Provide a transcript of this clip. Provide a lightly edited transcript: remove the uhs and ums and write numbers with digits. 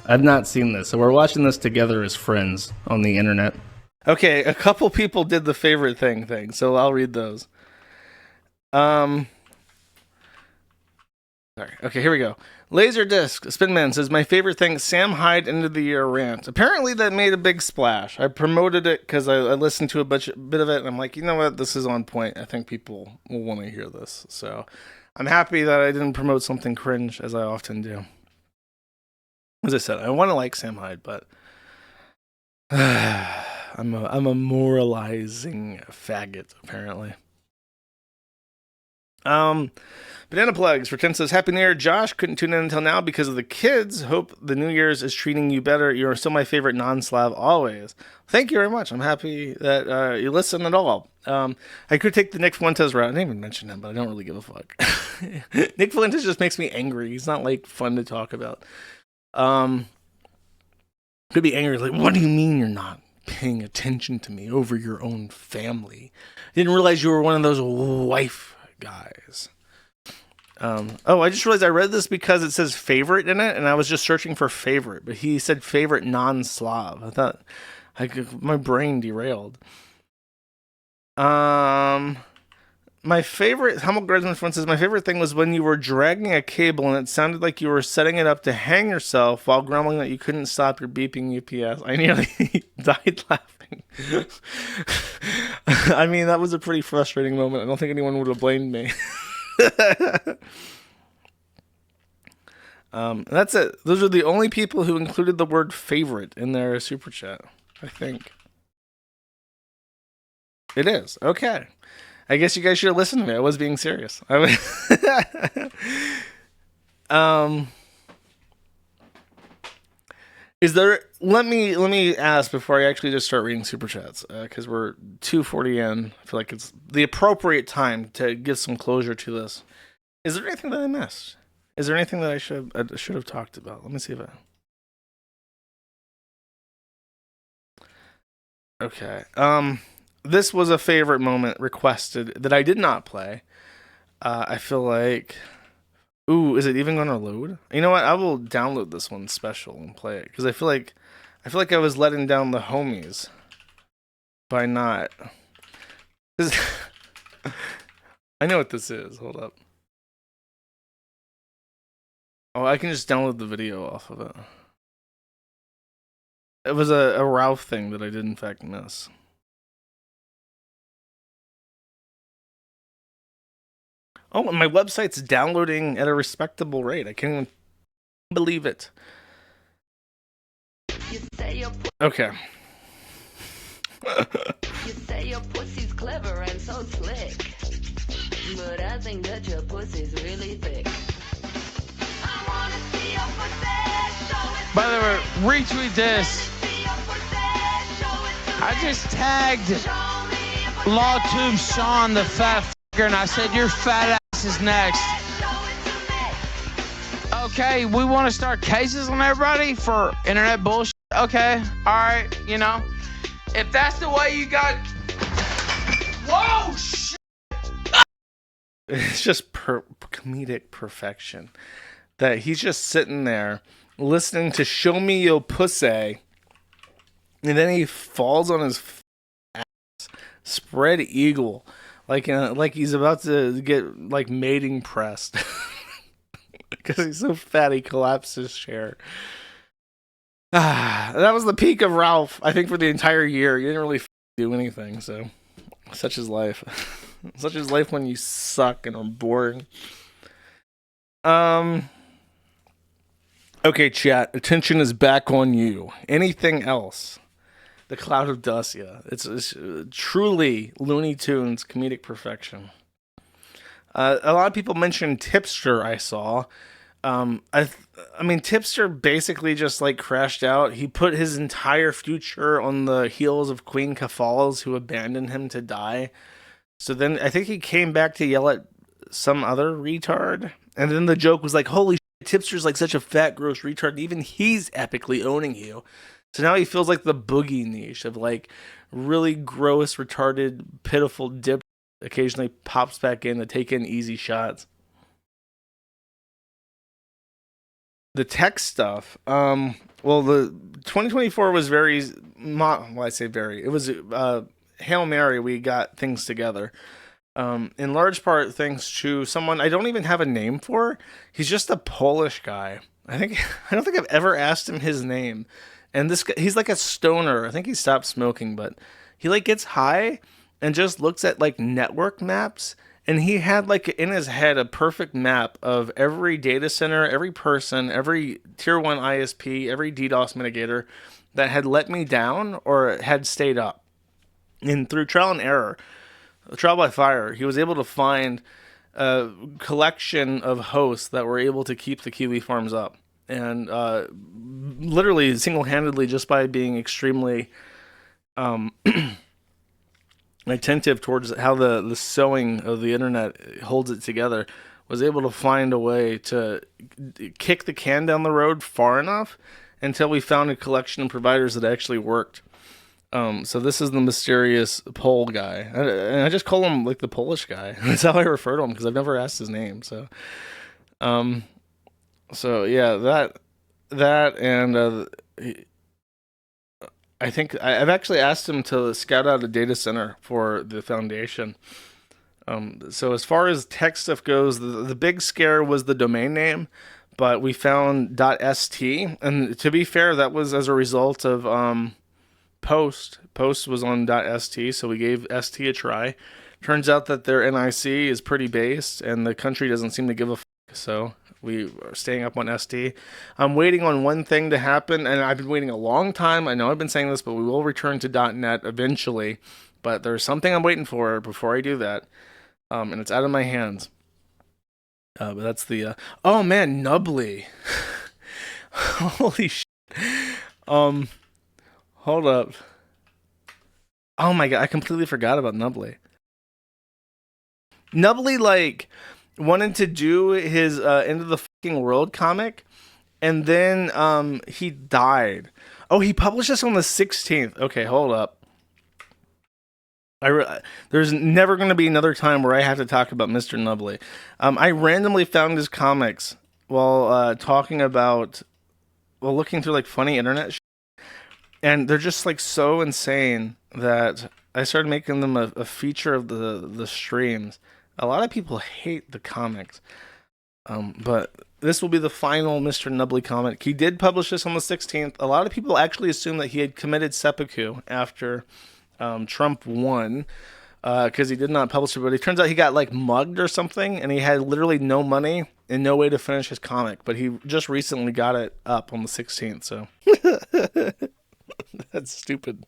I've not seen this, so we're watching this together as friends on the internet. Okay, a couple people did the favorite thing, so I'll read those. Sorry. Okay, here we go. Laserdisc Spinman says my favorite thing: Sam Hyde end of the year rant. Apparently, that made a big splash. I promoted it because I listened to bit of it, and I'm like, you know what, this is on point. I think people will want to hear this. So, I'm happy that I didn't promote something cringe as I often do. As I said, I want to like Sam Hyde, but I'm a moralizing faggot apparently. Banana Plugs for 10 says, Happy New Year, Josh. Couldn't tune in until now because of the kids. Hope the New Year's is treating you better. You're still my favorite non-Slav always. Thank you very much. I'm happy that you listen at all. I could take the Nick Fuentes route. I didn't even mention him, but I don't really give a fuck. Nick Fuentes just makes me angry. He's not like fun to talk about. Could be angry. Like, what do you mean you're not paying attention to me over your own family? Didn't realize you were one of those wife guys. I just realized I read this because it says favorite in it, and I was just searching for favorite, but he said favorite non-Slav. I thought my brain derailed. My favorite, Hummel Gresman says, my favorite thing was when you were dragging a cable and it sounded like you were setting it up to hang yourself while grumbling that you couldn't stop your beeping UPS. I nearly died laughing. I mean, that was a pretty frustrating moment. I don't think anyone would have blamed me. That's it. Those are the only people who included the word favorite in their super chat, I think. It is. Okay. I guess you guys should have listened to me. I was being serious. Is there? Let me ask before I actually just start reading super chats, because we're 2:40 in. I feel like it's the appropriate time to give some closure to this. Is there anything that I missed? Is there anything that I should have talked about? Let me see if I. Okay. This was a favorite moment requested that I did not play. I feel like, ooh, is it even going to load? You know what? I will download this one special and play it because I feel like I was letting down the homies by not. I know what this is. Hold up. Oh, I can just download the video off of it. It was a Ralph thing that I did in fact miss. Oh, and my website's downloading at a respectable rate. I can't even believe it. Okay. You say your pussy's clever and so slick, but I think that your pussy's really thick. I wanna see your pussy, show it. By the way, retweet this. I just tagged LawTube Sean the fat fucker and I said your fat ass is next. Okay, we want to start cases on everybody for internet bullshit. Okay, alright, you know. If that's the way you got. Whoa, shit! It's just comedic perfection. That he's just sitting there listening to Show Me Yo Pussy, and then he falls on his ass, spread eagle, like he's about to get like mating pressed. Because he's so fat he collapsed his chair. That was the peak of Ralph, I think, for the entire year. You didn't really do anything, so such is life. Such is life when you suck and are boring. Okay, chat. Attention is back on you. Anything else? The Cloud of Dust, yeah. It's truly Looney Tunes comedic perfection. A lot of people mentioned Tipster, I saw. I mean, Tipster basically just like crashed out. He put his entire future on the heels of Queen Kafals, who abandoned him to die. So then I think he came back to yell at some other retard. And then the joke was like, holy shit, Tipster's like such a fat, gross retard. Even he's epically owning you. So now he feels like the boogie niche of like really gross, retarded, pitiful dip. Occasionally pops back in to take in easy shots. the tech stuff. Well, the 2024 was very. Well, I say very. It was Hail Mary. We got things together. In large part thanks to someone I don't even have a name for. He's just a Polish guy. I don't think I've ever asked him his name. And this guy, he's like a stoner. I think he stopped smoking, but he like gets high and just looks at like network maps. And he had like in his head a perfect map of every data center, every person, every tier 1 ISP, every DDoS mitigator that had let me down or had stayed up. And through trial and error, trial by fire, he was able to find a collection of hosts that were able to keep the Kiwi farms up. And literally single-handedly, just by being extremely attentive towards how the sewing of the internet holds it together, was able to find a way to kick the can down the road far enough until we found a collection of providers that actually worked. So this is the mysterious Pole guy. And I just call him like the Polish guy. That's how I refer to him because I've never asked his name. So yeah, that and I think I've actually asked him to scout out a data center for the foundation. So as far as tech stuff goes, the big scare was the domain name, but we found .st, and to be fair, that was as a result of Post. Post was on .st, so we gave st a try. Turns out that their NIC is pretty based, and the country doesn't seem to give a so we are staying up on st. I'm waiting on one thing to happen, and I've been waiting a long time. I know I've been saying this, but we will return to .net eventually. But there's something I'm waiting for before I do that, and it's out of my hands. But that's the oh man, Nubbly. Holy shit. Hold up. Oh my god, I completely forgot about Nubbly. Nubbly like wanted to do his End of the Fucking World comic, and then he died. Oh, he published this on the 16th. Okay, hold up. There's never going to be another time where I have to talk about Mr. Nubbly. I randomly found his comics while looking through like funny internet shit. And they're just like so insane that I started making them a feature of the streams. A lot of people hate the comics. But this will be the final Mr. Nubbly comic. He did publish this on the 16th. A lot of people actually assume that he had committed seppuku after Trump won, because he did not publish it. But it turns out he got like mugged or something, and he had literally no money and no way to finish his comic. But he just recently got it up on the 16th, so... That's stupid.